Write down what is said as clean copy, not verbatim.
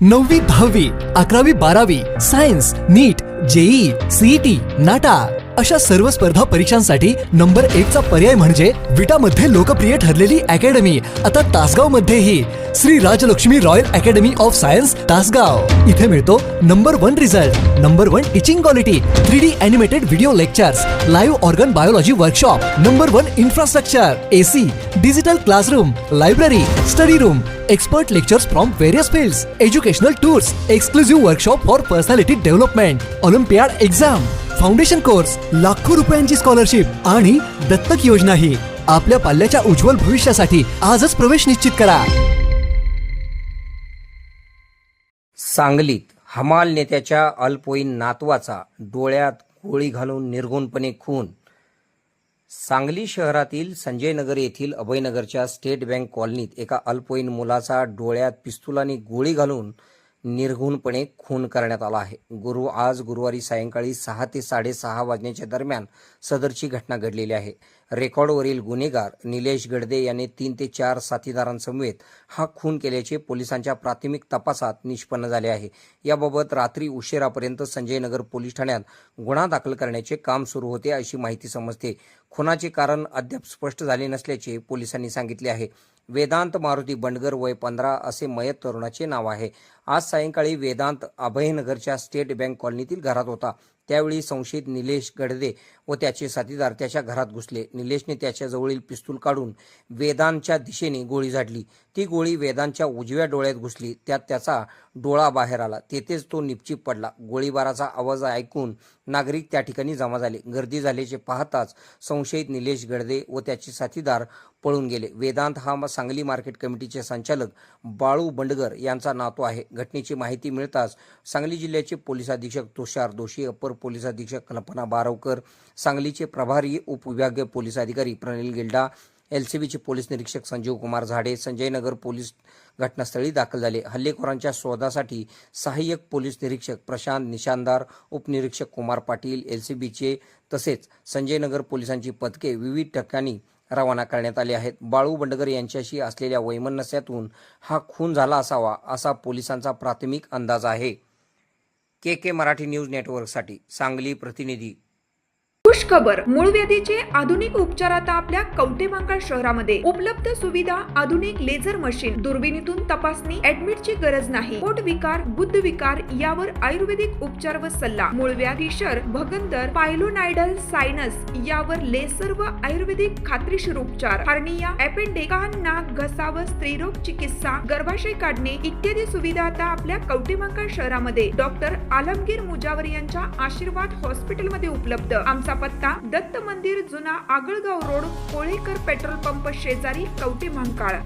9वी 10वी 11वी 12वी सायन्स नीट JEE CET नाटा अशा सर्व स्पर्धा परीक्षांसाठी नंबर 1 चा पर्याय म्हणजे विटा मध्ये लोकप्रिय ठरलेली अकॅडमी आता तासगाव मध्येही Shri Rajlakshmi royal academy of science Tasgaon. इथे मिळतो number 1 result, number 1 teaching quality, 3D animated video lectures, live organ biology workshop, number 1 infrastructure, AC, digital classroom, library, study room, expert lectures from various fields, educational tours, exclusive workshop for personality development, Olympiad exam, foundation course, लाखो रुपयांची scholarship आणि दत्तक योजना ही आपल्या पाल्याच्या उज्ज्वल भविष्यासाठी आजच प्रवेश निश्चित करा। सांगलीत हमाल नेत्याच्या अल्पवयीन नातवाचा डोळ्यात गोळी घालून निर्घृणपणे खून। सांगली शहरातील संजयनगर येथील अभयनगरच्या स्टेट बँक कॉलनीत एका अल्पवयीन मुलाचा डोळ्यात पिस्तुलाने गोळी घालून निर्घृणपणे खून करण्यात आला आहे। आज गुरुवारी सायंकाळी 6 ते 6:30 वाजण्याच्या दरम्यान सदरची घटना घडलेली आहे। रेकॉर्डवरील गुन्हेगार निलेश गडदे याने 3 ते 4 साथीदारांसमवेत हा खून केल्याचे पोलिसांच्या प्राथमिक तपासात निष्पन्न झाले आहे। याबाबत रात्री उशिरापर्यंत संजयनगर पोलीस ठाण्यात गुन्हा दाखल करण्याचे काम सुरू होते अशी माहिती समजते। खुनाचे कारण अद्याप स्पष्ट झाले नसल्याचे पोलिसांनी सांगितले आहे। वेदांत मारुती बंडगर वय 15 असे मयत तरुणाचे नाव आहे। आज सायंकाळी वेदांत अभयनगरच्या स्टेट बँक कॉलनीतील घरात होता। त्यावेळी संशयित निलेश गडदे व त्याचे साथीदार त्याच्या घरात घुसले। निलेशने त्याच्या जवळील पिस्तूल काढून वेदांतच्या दिशेने गोळी झाडली। ती गोळी वेदांतच्या उजव्या डोळ्यात घुसली, त्यात त्याचा डोळा बाहेर आला। तेथेच तो निपचिप पडला। गोळीबाराचा आवाज ऐकून नागरिक त्या ठिकाणी जमा झाले। गर्दी झाल्याचे पाहताच संशयित निलेश गडदे व त्याचे साथीदार पळून गेले। वेदांत हा सांगली मार्केट कमिटीचे संचालक बाळू बंडगर यांचा नातू आहे। घटनेची माहिती मिळताच सांगली जिल्ह्याचे पोलीस अधीक्षक तुषार दोशी, अपर पोलीस अधीक्षक कल्पना बारवकर, सांगलीचे प्रभारी उपविभागीय पोलीस अधिकारी प्रणिल गिल्डा, एलसीबीचे पोलीस निरीक्षक संजीव कुमार झाडे, संजयनगर पोलीस घटनास्थळी दाखल झाले। हल्लेखोरांच्या शोधासाठी सहाय्यक पोलीस निरीक्षक प्रशांत निशानदार, उपनिरीक्षक कुमार पाटील, एलसीबीचे तसेच संजयनगर पोलिसांची पथके विविध ठिकाणी रवाना करण्यात आले आहेत। बाळू बंडगर यांच्याशी असलेल्या वैमनस्यातून हा खून झाला असावा असा पोलिसांचा प्राथमिक अंदाज आहे। के मराठी न्यूज नेटवर्कसाठी सांगली प्रतिनिधी। खुशखबर, मूळव्याधीचे आधुनिक उपचार आता आपल्या कवठेमहांकाळ शहरामध्ये उपलब्ध। सुविधा, आधुनिक लेझर मशीन, दुर्बिणीतून तपासणी, ऍडमिटची गरज नाही। पोट विकार, बुद्ध विकार यावर आयुर्वेदिक उपचार व सल्ला। मूळव्याधी, शर, भगंदर, पायलोनायडल, सायनस यावर लेसर व आयुर्वेदिक खात्रीशीर उपचार। हर्निया, अपेंडिक्स, कान, नाक, घसा व स्त्रीरोग चिकित्सा, गर्भाशय काढणे इत्यादी सुविधा आता आपल्या कवठेमहांकाळ शहरामध्ये डॉक्टर आलमगीर मुजावर यांच्या आशीर्वाद हॉस्पिटल मध्ये उपलब्ध। आमचा पत्ता दत्त मंदिर, जुना Agalgaon road, Kolekar petrol pump शेजारी, कवठेमहांकाळ।